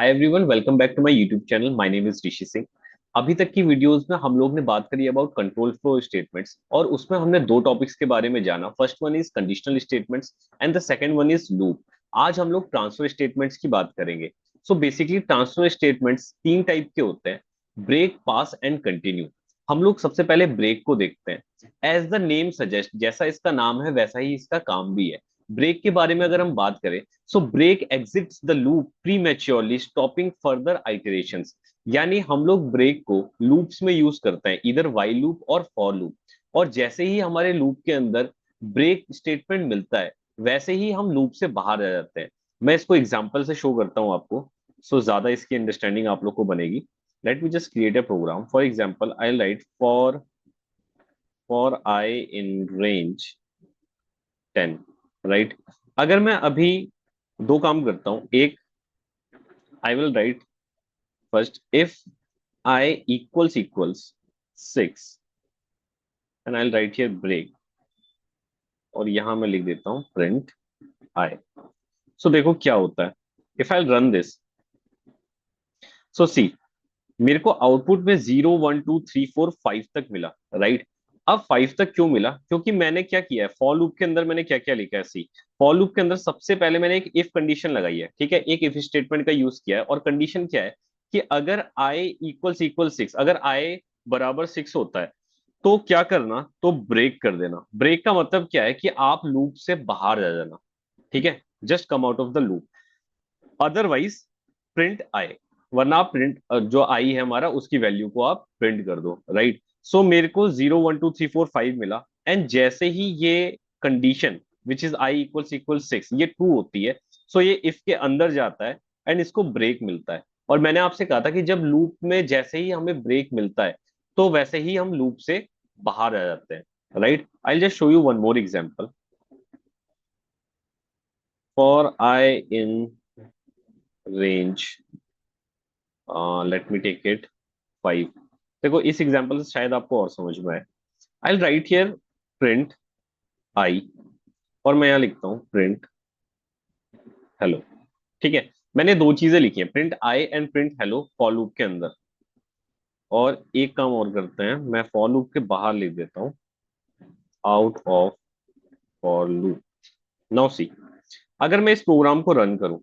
Hi everyone, welcome back to my YouTube channel. My name is Rishi Singh. अभी तक की videos में हम लोग ने बात करी अबाउट कंट्रोल फ्लो स्टेटमेंट्स और उसमें हमने दो टॉपिक्स के बारे में जाना। First one is conditional statements and the second one is loop. आज हम लोग ट्रांसफर स्टेटमेंट्स की बात करेंगे। सो बेसिकली ट्रांसफर स्टेटमेंट्स तीन टाइप के होते हैं: ब्रेक, पास एंड कंटिन्यू। हम लोग सबसे पहले ब्रेक को देखते हैं। एज द नेम सजेस्ट, जैसा इसका नाम है वैसा ही इसका काम भी है। ब्रेक के बारे में अगर हम बात करें, so break exits the loop prematurely, stopping further iterations. यानी हम लोग ब्रेक को लूप्स में यूज करते हैं, इधर वाइल लूप और फॉर लूप। और जैसे ही हमारे लूप के अंदर ब्रेक स्टेटमेंट मिलता है, वैसे ही हम लूप से बाहर आ जाते हैं। मैं इसको एग्जांपल से शो करता हूं आपको, सो ज्यादा इसकी अंडरस्टैंडिंग आप लोग को बनेगी। Let me just create a program. For example I write for I in range 10, right. अगर मैं अभी दो काम करता हूं, एक, I will write first if I equals 6 and I write here break, और यहां मैं लिख देता हूं प्रिंट आई। सो देखो क्या होता है। इफ आई रन दिस, सो सी, मेरे को आउटपुट में 0 1 2 3 4 5 तक मिला, राइट। अब 5 तक क्यों मिला? क्योंकि मैंने क्या किया है, फॉर लूप के अंदर मैंने क्या क्या लिखा है। सी, फॉर लूप के अंदर सबसे पहले मैंने एक इफ कंडीशन लगाई है, ठीक है, एक इफ स्टेटमेंट का यूज किया है। और कंडीशन क्या है कि अगर आई इक्वल 6, अगर आई बराबर 6 होता है तो क्या करना, तो ब्रेक कर देना। ब्रेक का मतलब क्या है कि आप लूप से बाहर आ जाना, ठीक है, just come out of the loop. Otherwise print I, वरना आप प्रिंट जो आई है हमारा उसकी वैल्यू को आप प्रिंट कर दो, राइट। सो मेरे को 0 1 2 3 4 5 मिला, एंड जैसे ही ये condition which is I equal 6 ये ट्रू होती है, सो ये इफ के अंदर जाता है एंड इसको ब्रेक मिलता है। और मैंने आपसे कहा था कि जब लूप में जैसे ही हमें ब्रेक मिलता है तो वैसे ही हम लूप से बाहर आ जाते हैं, right. I just show you one more example. For I in range, let me take it 5। देखो इस एग्जांपल से शायद आपको और समझ में आए। आई राइट हियर प्रिंट आई, और मैं यहाँ लिखता हूँ प्रिंट हेलो, ठीक है। मैंने दो चीजें लिखी हैं, print I and print hello, for loop के अंदर। और एक काम और करते हैं, मैं फॉर लूप के बाहर लिख देता हूँ out of for loop. Now see, अगर मैं इस प्रोग्राम को रन करूं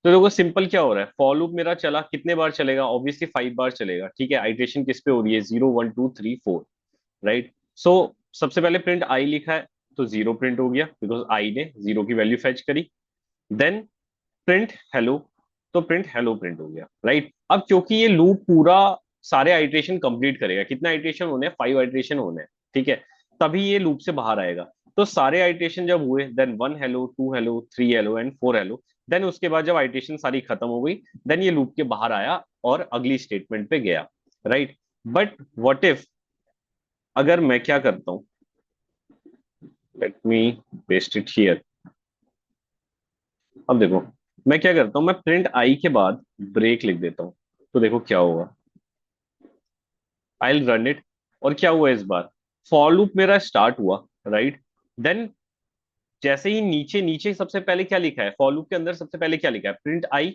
तो देखो सिंपल क्या हो रहा है। फॉर लूप मेरा चला, कितने बार चलेगा? ऑब्वियसली 5 बार चलेगा, ठीक है। आइट्रेशन किस पे हो रही है? 0 1 2 3 4, राइट। सो सबसे पहले प्रिंट आई लिखा है तो जीरो प्रिंट हो गया, बिकॉज आई ने जीरो की वैल्यू फेच करी। देन प्रिंट हेलो, तो प्रिंट हेलो प्रिंट हो गया, राइट। अब क्योंकि ये लूप पूरा सारे आइट्रेशन कंप्लीट करेगा, कितना आइट्रेशन होने हैं? 5 आइट्रेशन होने हैं, ठीक है, तभी ये लूप से बाहर आएगा। तो सारे आइट्रेशन जब हुए, then 1 hello, 2 hello, 3 hello and 4 hello, then उसके बाद जब आइट्रेशन सारी खत्म हो गई, देन ये लूप के बाहर आया और अगली स्टेटमेंट पे गया, राइट। बट व्हाट इफ, अगर मैं क्या करता हूं, let me paste it here. अब देखो मैं क्या करता हूं, मैं प्रिंट आई के बाद ब्रेक लिख देता हूं, तो देखो क्या होगा। आई रन इट, और क्या हुआ इस बार? फॉर लूप मेरा स्टार्ट हुआ, राइट। देन जैसे ही नीचे नीचे सबसे पहले क्या लिखा है, फॉर लूप के अंदर सबसे पहले क्या लिखा है? Print I.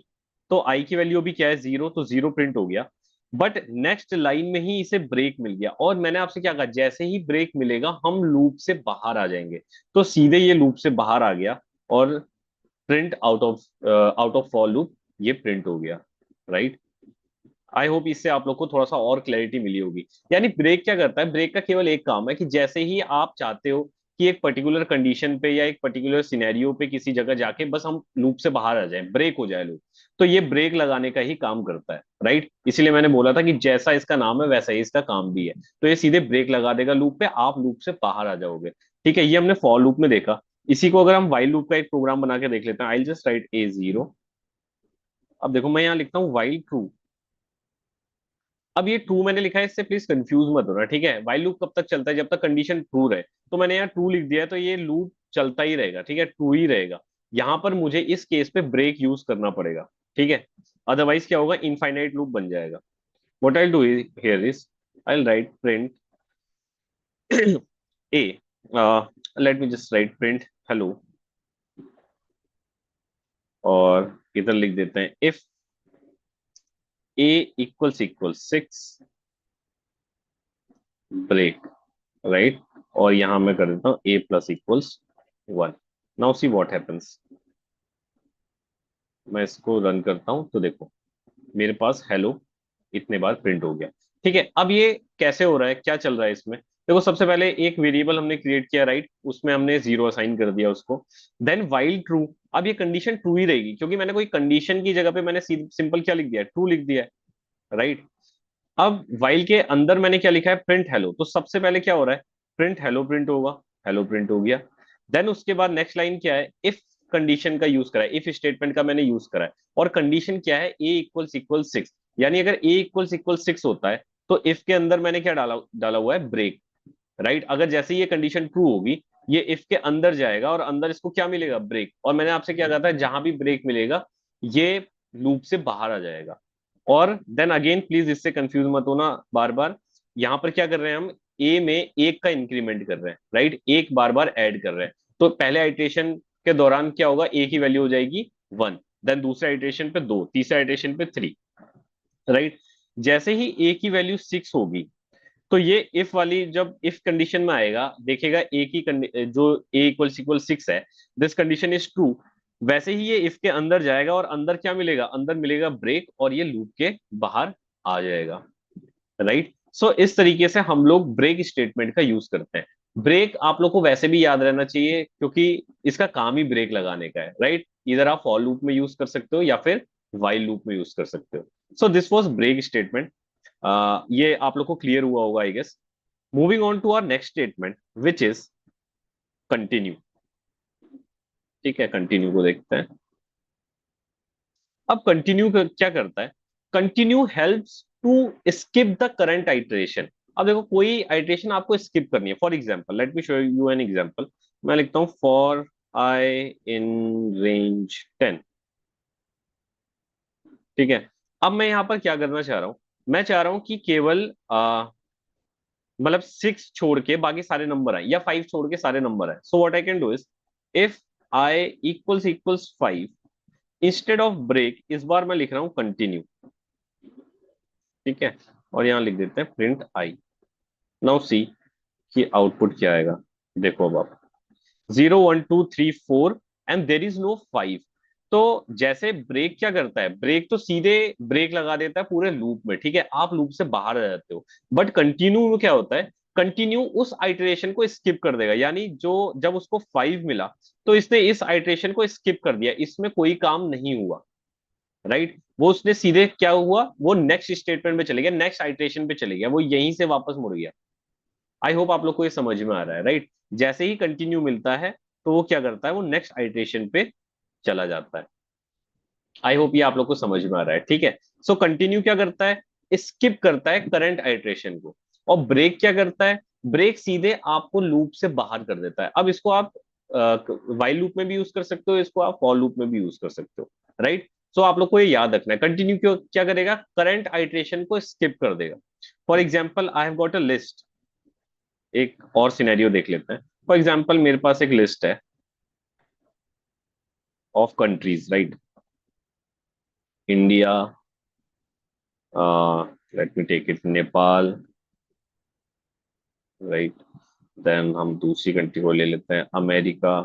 तो आई की वैल्यू भी क्या है? जीरो, तो जीरो प्रिंट हो गया। बट नेक्स्ट लाइन में ही इसे ब्रेक मिल गया, और मैंने आपसे क्या कहा, जैसे ही ब्रेक मिलेगा हम लूप से बाहर आ जाएंगे। तो सीधे ये लूप से बाहर आ गया, और print out of for loop ये प्रिंट हो गया, राइट। आई होप इससे आप लोग को थोड़ा सा और क्लैरिटी मिली होगी। यानी ब्रेक क्या करता है, ब्रेक का केवल एक काम है कि जैसे ही आप चाहते हो कि एक पर्टिकुलर कंडीशन पे या एक पर्टिकुलर सिनेरियो पे किसी जगह जाके बस हम लूप से बाहर आ जाएं, ब्रेक हो जाए लूप, तो ये ब्रेक लगाने का ही काम करता है, राइट। इसीलिए मैंने बोला था कि जैसा इसका नाम है वैसा ही इसका काम भी है। तो ये सीधे ब्रेक लगा देगा लूप पे, आप लूप से बाहर आ जाओगे, ठीक है। ये हमने फॉर लूप में देखा। इसी को अगर हम वाइल लूप का एक प्रोग्राम बना के देख लेते हैं, आई जस्ट राइट A0। अब देखो मैं यहाँ लिखता हूँ वाइल ट्रू। अब ये ट्रू मैंने लिखा है, इससे प्लीज कंफ्यूज मत होना, ठीक है। व्हाइल लूप कब तक चलता है? जब तक कंडीशन ट्रू रहे। तो मैंने यहाँ ट्रू लिख दिया है, तो ये लूप चलता ही रहेगा, ठीक है, ट्रू ही रहेगा। यहाँ पर मुझे इस केस पे ब्रेक यूज करना पड़ेगा, ठीक है। अदरवाइज क्या होगा, इनफाइनाइट लूप बन जाएगा। What I do here is, I write print A, let me just write print hello, और इधर लिख देते हैं if A equals 6 break, right, और यहां मैं कर देता हूं A plus equals 1। Now see what happens, मैं इसको रन करता हूं तो देखो मेरे पास हेलो इतने बार प्रिंट हो गया। ठीक है, अब ये कैसे हो रहा है, क्या चल रहा है इसमें? देखो सबसे पहले एक वेरिएबल हमने क्रिएट किया, राइट, उसमें हमने 0 असाइन कर दिया उसको। देन वाइल ट्रू, अब ये कंडीशन ट्रू ही रहेगी क्योंकि मैंने कोई कंडीशन की जगह पे मैंने सिंपल क्या लिख दिया, ट्रू लिख दिया है, राइट। अब वाइल के अंदर मैंने क्या लिखा है, प्रिंट हेलो, तो सबसे पहले क्या हो रहा है, प्रिंट हेलो प्रिंट होगा, हेलो प्रिंट हो गया। देन उसके बाद नेक्स्ट लाइन क्या है, इफ कंडीशन का यूज करा है, इफ स्टेटमेंट का मैंने यूज करा है, और कंडीशन क्या है, ए इक्वल 6, यानी अगर ए इक्वल 6 होता है तो इफ के अंदर मैंने क्या डाला डाला हुआ है, ब्रेक, राइट। अगर जैसे ये कंडीशन ट्रू होगी, ये इफ के अंदर जाएगा और अंदर इसको क्या मिलेगा, ब्रेक, और मैंने आपसे क्या कहा था, जहां भी ब्रेक मिलेगा ये लूप से बाहर आ जाएगा। और देन अगेन प्लीज इससे कंफ्यूज मत होना बार बार, यहां पर क्या कर रहे हैं हम, ए में एक का इंक्रीमेंट कर रहे हैं, राइट, एक बार बार ऐड कर रहे हैं। तो पहले आइट्रेशन के दौरान क्या होगा, ए की वैल्यू हो जाएगी 1, देन दूसरे आइट्रेशन पे 2, तीसरे आइट्रेशन पे 3, राइट। जैसे ही ए की वैल्यू 6 होगी तो ये इफ वाली जब इफ कंडीशन में आएगा, देखेगा ए की जो ए इक्वल 6 है, दिस कंडीशन इज ट्रू, वैसे ही ये इफ के अंदर जाएगा और अंदर क्या मिलेगा, अंदर मिलेगा ब्रेक, और ये लूप के बाहर आ जाएगा, राइट। सो इस तरीके से हम लोग ब्रेक स्टेटमेंट का यूज करते हैं। ब्रेक आप लोग को वैसे भी याद रहना चाहिए क्योंकि इसका काम ही ब्रेक लगाने का है, राइट। इधर आप फॉर लूप में यूज कर सकते हो या फिर वाइल लूप में यूज कर सकते हो। So this was break statement. ये आप लोग को क्लियर हुआ होगा I guess. Moving on to our next statement which is continue. ठीक है, कंटिन्यू को देखते हैं। अब कंटिन्यू क्या करता है, continue helps to skip the current iteration. अब देखो कोई आइटरेशन आपको स्किप करनी है, for example let me show you an example. मैं लिखता हूं फॉर आई इन रेंज 10। ठीक है, अब मैं यहां पर क्या करना चाह रहा हूं, मैं चाह रहा हूं कि केवल मतलब 6 छोड़ के बाकी सारे नंबर आए, या 5 छोड़ के सारे नंबर आए। So what I can do is, if I equals 5, instead of break इस बार मैं लिख रहा हूं कंटिन्यू। ठीक है, और यहां लिख देते हैं प्रिंट आई। नाउ सी कि आउटपुट क्या आएगा। देखो अब आप 0 1 2 3 4 एंड देर इज नो 5। तो जैसे ब्रेक क्या करता है, ब्रेक तो सीधे ब्रेक लगा देता है पूरे लूप में, ठीक है, आप लूप से बाहर आ जाते हो। बट कंटिन्यू में क्या होता है, कंटिन्यू उस आइटरेशन को स्किप कर देगा, यानी जो जब उसको 5 मिला तो इसने इस आइटरेशन को स्किप कर दिया, इसमें कोई काम नहीं हुआ, राइट। वो उसने सीधे क्या हुआ, वो नेक्स्ट स्टेटमेंट में चले गया, नेक्स्ट आइटरेशन पे चले गया, वो यहीं से वापस मुड़ गया। आई होप आप लोग को ये समझ में आ रहा है, राइट। जैसे ही कंटिन्यू मिलता है तो वो क्या करता है, वो नेक्स्ट आइटरेशन पे चला जाता है। आई होप ये आप लोग को समझ में आ रहा है, ठीक है। सो कंटिन्यू क्या करता है, स्किप करता है करंट आइटरेशन को। और ब्रेक क्या करता है, ब्रेक सीधे आपको लूप से बाहर कर देता है। अब इसको आप वाइल लूप में भी यूज कर सकते हो, इसको आप फॉर लूप में भी यूज कर सकते हो, राइट। सो आप लोग को ये याद रखना है, कंटिन्यू क्यों क्या करेगा, करंट आइटरेशन को स्किप कर देगा। For example I have got a list, एक और सिनेरियो देख लेते हैं। फॉर एग्जाम्पल मेरे पास एक लिस्ट है of countries, right, India, let me take it Nepal, right, then हम दूसरी कंट्री को ले लेते हैं अमेरिका।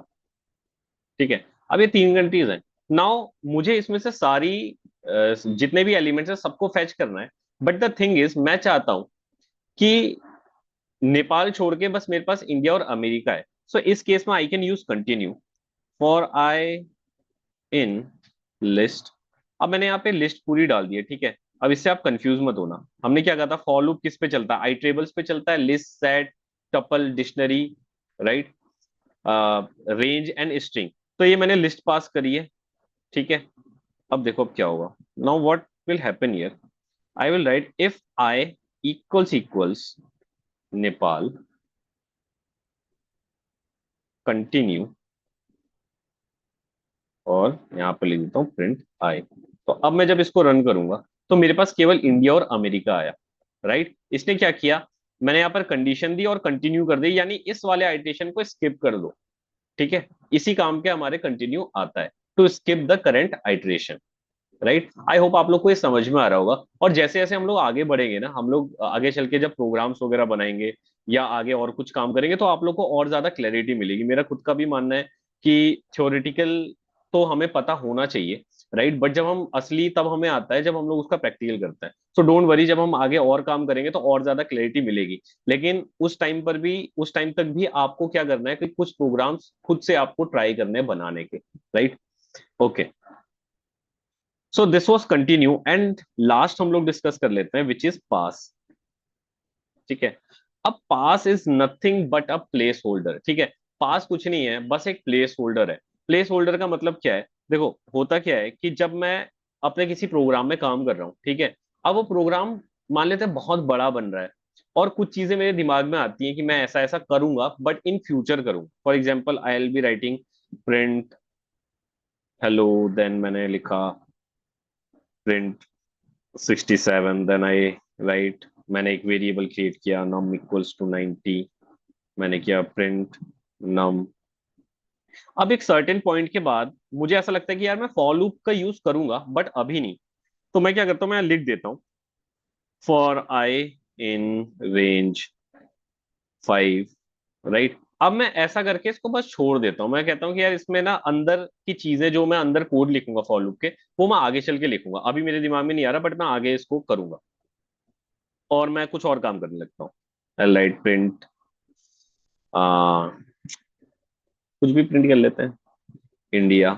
ठीक है, अब ये 3 कंट्रीज हैं। नाउ मुझे इसमें से सारी जितने भी एलिमेंट्स हैं सबको फैच करना है। बट द थिंग इज मैं चाहता हूं कि नेपाल छोड़ के बस मेरे पास इंडिया और अमेरिका है। सो इस केस में I can use continue for I in list. अब मैंने यहाँ पे लिस्ट पूरी डाल दी है, ठीक है। अब इससे आप कंफ्यूज मत होना, हमने क्या कहा था, फॉर लूप किस पे चलता है, आई टेबल्स पे चलता है, list set tuple dictionary, right, range and string. तो ये मैंने लिस्ट पास करी है, ठीक है। अब देखो अब क्या होगा, now what will happen here, I will right if I equals Nepal continue, और यहाँ पे लिख देता हूँ प्रिंट आई। तो अब मैं जब इसको रन करूंगा तो मेरे पास केवल इंडिया और अमेरिका आया, राइट। इसने क्या किया, मैंने यहाँ पर कंडीशन दी और कंटिन्यू कर दी, यानी इस वाले आइटेशन को स्किप कर दो, ठीक है। इसी काम के हमारे कंटिन्यू आता है, to skip the current iteration. Right. I hope आप लोग को ये समझ में आ रहा होगा। और जैसे जैसे हम लोग आगे बढ़ेंगे ना, हम लोग आगे चल के जब प्रोग्राम्स वगैरह बनाएंगे या आगे और कुछ काम करेंगे, तो आप लोग को और ज्यादा क्लैरिटी मिलेगी। मेरा खुद का भी मानना है कि थ्योरेटिकल तो हमें पता होना चाहिए, राइट, बट जब हम असली तब हमें आता है जब हम लोग उसका प्रैक्टिकल करते हैं। सो डोंट वरी, जब हम आगे और काम करेंगे तो और ज्यादा क्लैरिटी मिलेगी। लेकिन उस टाइम पर भी, उस टाइम तक भी आपको क्या करना है कि कुछ प्रोग्राम्स खुद से आपको ट्राई करने हैं बनाने के, right. Okay, so this was continue and last हम लोग डिस्कस कर लेते हैं विच इज पास। ठीक है। अब pass is nothing but a placeholder. ठीक है, पास कुछ नहीं है, बस एक प्लेस होल्डर है। प्लेस होल्डर का मतलब क्या है? देखो, होता क्या है कि जब मैं अपने किसी प्रोग्राम में काम कर रहा हूँ, ठीक है, अब वो प्रोग्राम मान लेते हैं बहुत बड़ा बन रहा है, और कुछ चीजें मेरे दिमाग में आती हैं कि मैं ऐसा ऐसा करूंगा बट इन फ्यूचर करूँ। For example, I will be writing print hello, then मैंने लिखा प्रिंट 67, देन आई राइट, मैंने एक वेरिएबल क्रिएट किया num इक्वल्स टू 90, मैंने किया प्रिंट num। अब एक सर्टेन पॉइंट के बाद मुझे ऐसा लगता है कि यार मैं फॉर लूप का यूज करूंगा बट अभी नहीं। तो मैं क्या करता हूँ, मैं लिख देता हूँ for I in range 5, right. अब मैं ऐसा करके इसको बस छोड़ देता हूँ। मैं कहता हूँ कि यार इसमें ना अंदर की चीजें जो मैं अंदर कोड लिखूंगा फॉर लूप के, वो मैं आगे चल के लिखूंगा, अभी मेरे दिमाग में नहीं आ रहा, बट मैं आगे इसको करूंगा। और मैं कुछ और काम करने लगता हूँ, लाइट प्रिंट, आ, कुछ भी प्रिंट कर लेते हैं, इंडिया।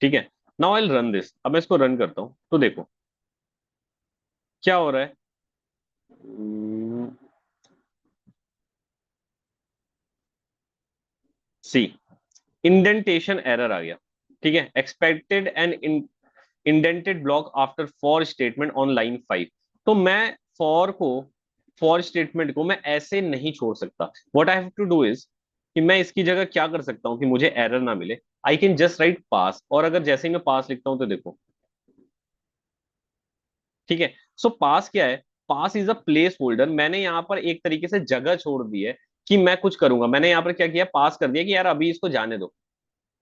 ठीक है, नाउ आई रन दिस। अब मैं इसको रन करता हूँ तो देखो क्या हो रहा है। सी, इंडेंटेशन एरर आ गया। ठीक है, expected and indented block after for statement on line 5। तो मैं फॉर को, फॉर स्टेटमेंट को मैं ऐसे नहीं छोड़ सकता। What I have to do is कि मैं इसकी जगह क्या कर सकता हूँ कि मुझे एरर ना मिले, आई कैन जस्ट राइट पास। और अगर जैसे ही मैं पास लिखता हूँ तो देखो, ठीक है। सो पास क्या है? पास इज अ प्लेस होल्डर। मैंने यहाँ पर एक तरीके से जगह छोड़ दी है कि मैं कुछ करूंगा। मैंने यहाँ पर क्या किया, पास कर दिया कि यार अभी इसको जाने दो,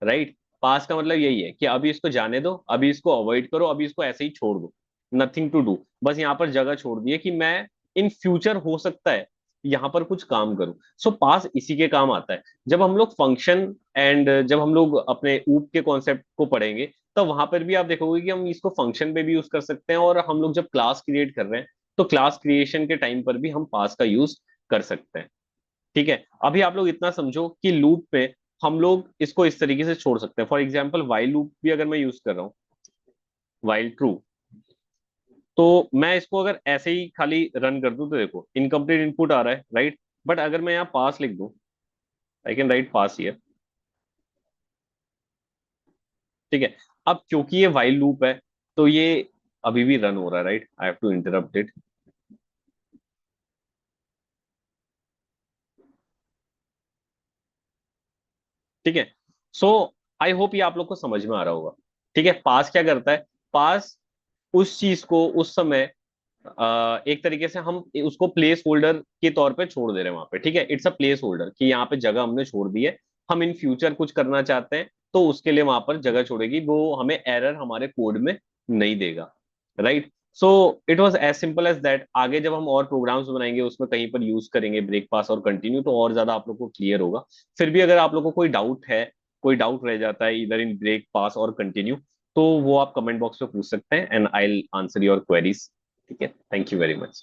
राइट। पास का मतलब यही है कि अभी इसको जाने दो, अभी इसको अवॉइड करो, अभी इसको ऐसे ही छोड़ दो, नथिंग टू डू। बस यहाँ पर जगह छोड़ दी है कि मैं इन फ्यूचर हो सकता है यहाँ पर कुछ काम करूं। सो पास इसी के काम आता है। जब हम लोग फंक्शन एंड जब हम लोग अपने ऊप के कॉन्सेप्ट को पढ़ेंगे, तो वहां पर भी आप देखोगे कि हम इसको फंक्शन पे भी यूज कर सकते हैं, और हम लोग जब क्लास क्रिएट कर रहे हैं तो क्लास क्रिएशन के टाइम पर भी हम पास का यूज कर सकते हैं। ठीक है, अभी आप लोग इतना समझो कि लूप पे हम लोग इसको इस तरीके से छोड़ सकते हैं। फॉर एग्जाम्पल, वाइल लूप भी अगर मैं यूज कर रहा हूँ, वाइल ट्रू, तो मैं इसको अगर ऐसे ही खाली रन कर दूं तो देखो इनकम्प्लीट इनपुट आ रहा है, राइट। बट अगर मैं यहाँ पास लिख दूं, I can write pass here. ठीक है, अब क्योंकि ये वाइल लूप है तो ये अभी भी रन हो रहा है, right. I have to interrupt it. ठीक है, सो आई होप ये आप लोग को समझ में आ रहा होगा। ठीक है, पास क्या करता है? पास उस चीज को उस समय एक तरीके से हम उसको प्लेस होल्डर के तौर पे छोड़ दे रहे हैं वहां पे। ठीक है, इट्स अ प्लेस होल्डर कि यहाँ पे जगह हमने छोड़ दी है। हम इन फ्यूचर कुछ करना चाहते हैं तो उसके लिए वहां पर जगह छोड़ेगी, वो हमें एरर हमारे कोड में नहीं देगा, right. So it was as simple as that. आगे जब हम और प्रोग्राम्स बनाएंगे उसमें कहीं पर यूज करेंगे ब्रेक पास और कंटिन्यू, तो और ज्यादा आप लोग को क्लियर होगा। फिर भी अगर आप लोग को कोई डाउट है, कोई डाउट रह जाता है इधर इन ब्रेक पास और कंटिन्यू, तो वो आप कमेंट बॉक्स में पूछ सकते हैं and I will answer your queries. ठीक है, थैंक यू वेरी मच।